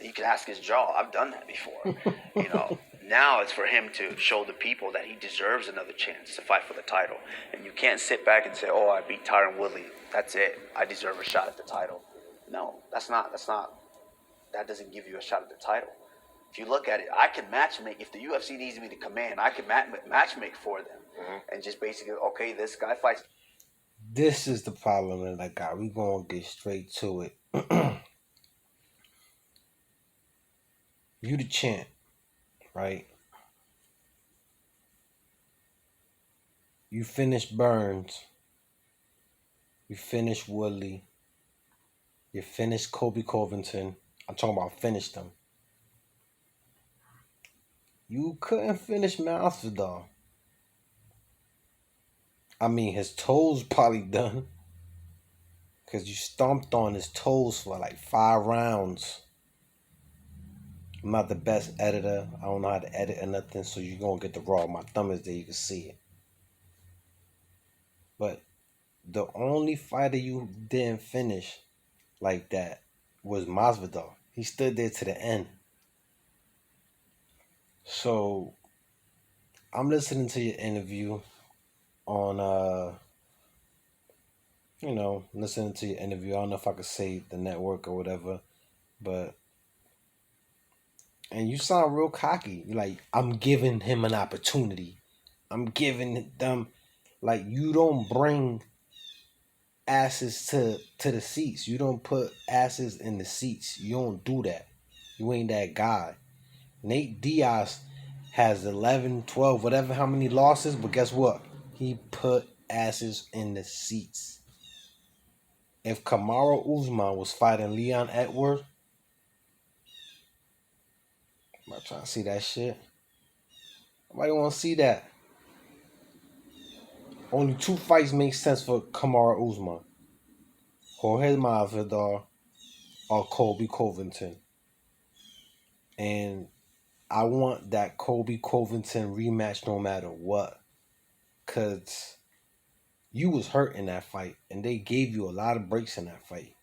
You can ask his jaw. I've done that before. You know, now it's for him to show the people that he deserves another chance to fight for the title. And you can't sit back and say, "Oh, I beat Tyron Woodley. That's it. I deserve a shot at the title." No, that's not. That doesn't give you a shot at the title. If you look at it, I can matchmake. If the UFC needs me to command, I can matchmake for them, and just basically, okay, this guy fights. This is the problem that I got. We gonna get straight to it. You the champ, right? You finished Burns. You finished Woodley. You finished Kobe Covington. I'm talking about finished them. You couldn't finish Masvidal. I mean, his toes probably done. Because you stomped on his toes for like 5 rounds. I'm not the best editor. I don't know how to edit or nothing, so you're going to get the raw. My thumb is there. You can see it. But the only fighter you didn't finish like that was Masvidal. He stood there to the end. So I'm listening to your interview on listening to your interview. I don't know if I could say the network or whatever, but and you sound real cocky. You're like, I'm giving him an opportunity. I'm giving them, like, you don't bring asses to the seats. You don't put asses in the seats. You don't do that. You ain't that guy. Nate Diaz has 11, 12, whatever, how many losses, but guess what? He put asses in the seats. If Kamaru Usman was fighting Leon Edwards, I'm not trying to see that shit. Nobody want to see that. Only 2 fights make sense for Kamaru Usman: Jorge Masvidal or Colby Covington. And I want that Colby Covington rematch no matter what. Because you was hurt in that fight, and they gave you a lot of breaks in that fight.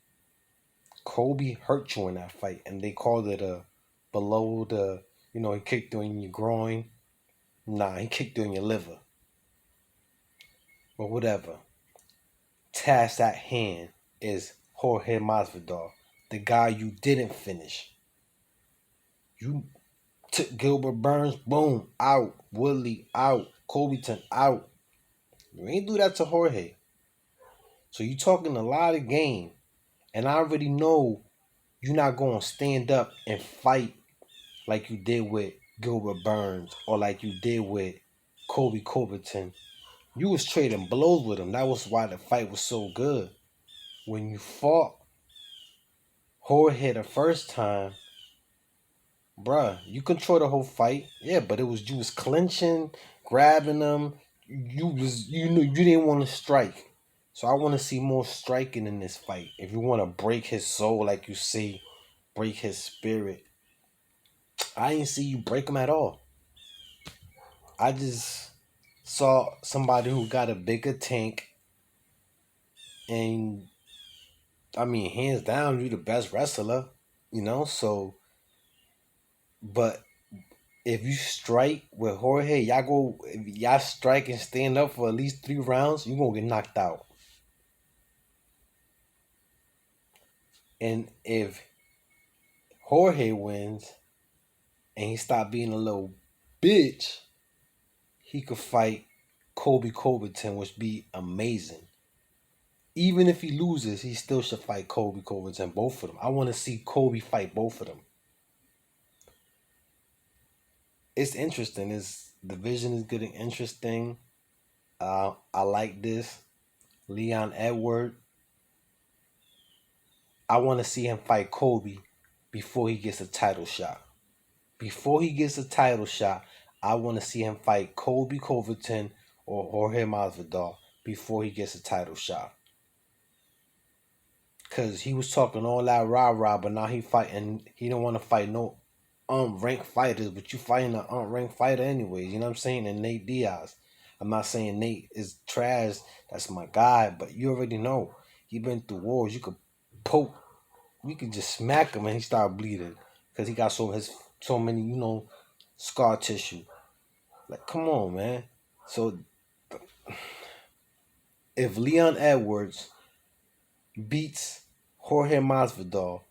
Colby hurt you in that fight, and they called it a below the, he kicked you in your groin. Nah, he kicked you in your liver. But whatever. Task at hand is Jorge Masvidal, the guy you didn't finish. You took Gilbert Burns, boom, out. Woodley, out. Covington, out. You ain't do that to Jorge. So you talking a lot of game. And I already know you're not going to stand up and fight like you did with Gilbert Burns or like you did with Colby Covington. You was trading blows with him. That was why the fight was so good. When you fought Jorge the first time, bruh, you control the whole fight. Yeah, but you was clinching, grabbing them. You knew you didn't want to strike. So I want to see more striking in this fight. If you want to break his soul, like you say, break his spirit, I didn't see you break him at all. I just saw somebody who got a bigger tank, and I mean, hands down, you the best wrestler, So, but if you strike with Jorge, y'all strike and stand up for at least 3 rounds, you gonna get knocked out. And if Jorge wins and he stop being a little bitch, he could fight Colby Covington, which be amazing. Even if he loses, he still should fight Colby Covington, both of them. I want to see Colby fight both of them. It's interesting. This division is getting interesting. I like this. Leon Edward. I want to see him fight Colby before he gets a title shot. Before he gets a title shot, I want to see him fight Colby Covington or Jorge Masvidal before he gets a title shot. Cause he was talking all that rah-rah, but now he fighting. He don't want to fight no unranked fighters, but you fighting an unranked fighter anyways. You know what I'm saying? And Nate Diaz. I'm not saying Nate is trash. That's my guy, but you already know he been through wars. You could poke. You could just smack him and he start bleeding. because he got so many, scar tissue. Like, come on, man. So if Leon Edwards beats Jorge Masvidal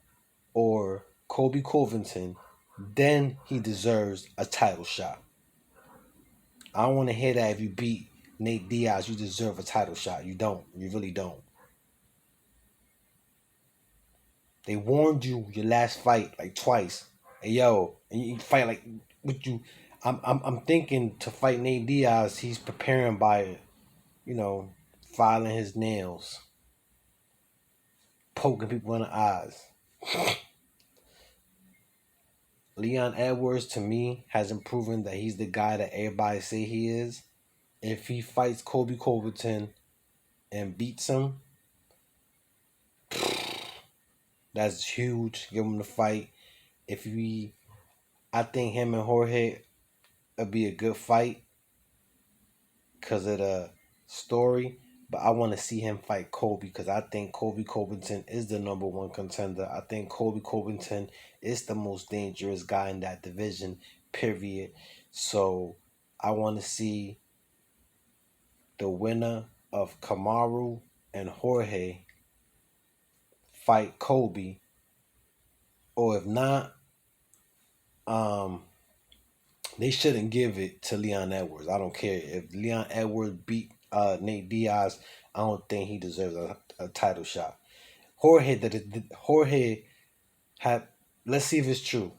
or Kobe Covington, then he deserves a title shot. I don't want to hear that if you beat Nate Diaz, you deserve a title shot. You don't. You really don't. They warned you your last fight like twice. Hey, yo, and you fight like what you. I'm thinking to fight Nate Diaz. He's preparing by, filing his nails, poking people in the eyes. Leon Edwards to me hasn't proven that he's the guy that everybody say he is. If he fights Kobe Covington and beats him, that's huge. Give him the fight. I think him and Jorge would be a good fight because of the story. But I want to see him fight Kobe because I think Kobe Covington is the number one contender. I think Kobe Covington is the most dangerous guy in that division, period. So I want to see the winner of Kamaru and Jorge fight Kobe. Or if not, they shouldn't give it to Leon Edwards. I don't care. If Leon Edwards beat Nate Diaz, I don't think he deserves a title shot. Jorge had. Let's see if it's true.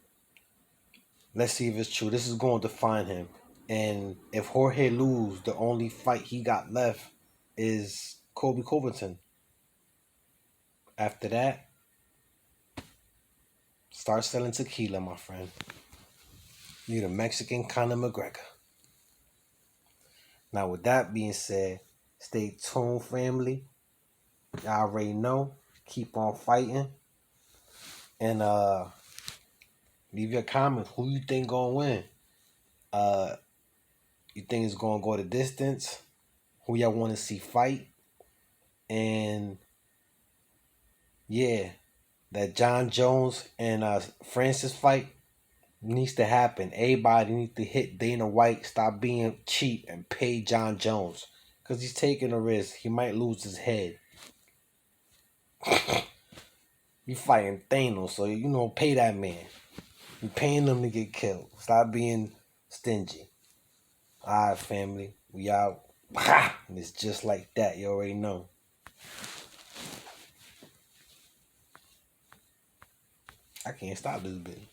This is going to define him. And if Jorge loses, the only fight he got left is Kobe Covington. After that, start selling tequila, my friend. You're the Mexican Conor McGregor. Now, with that being said, stay tuned, family. Y'all already know. Keep on fighting. And leave your comments. Who you think gonna win? You think it's gonna go the distance? Who y'all want to see fight? And yeah, that Jon Jones and Francis fight needs to happen. Everybody needs to hit Dana White, stop being cheap, and pay Jon Jones. Because he's taking a risk. He might lose his head. You fighting Thanos, so pay that man. You paying them to get killed. Stop being stingy. Alright, family. We out. And it's just like that. You already know. I can't stop this bitch.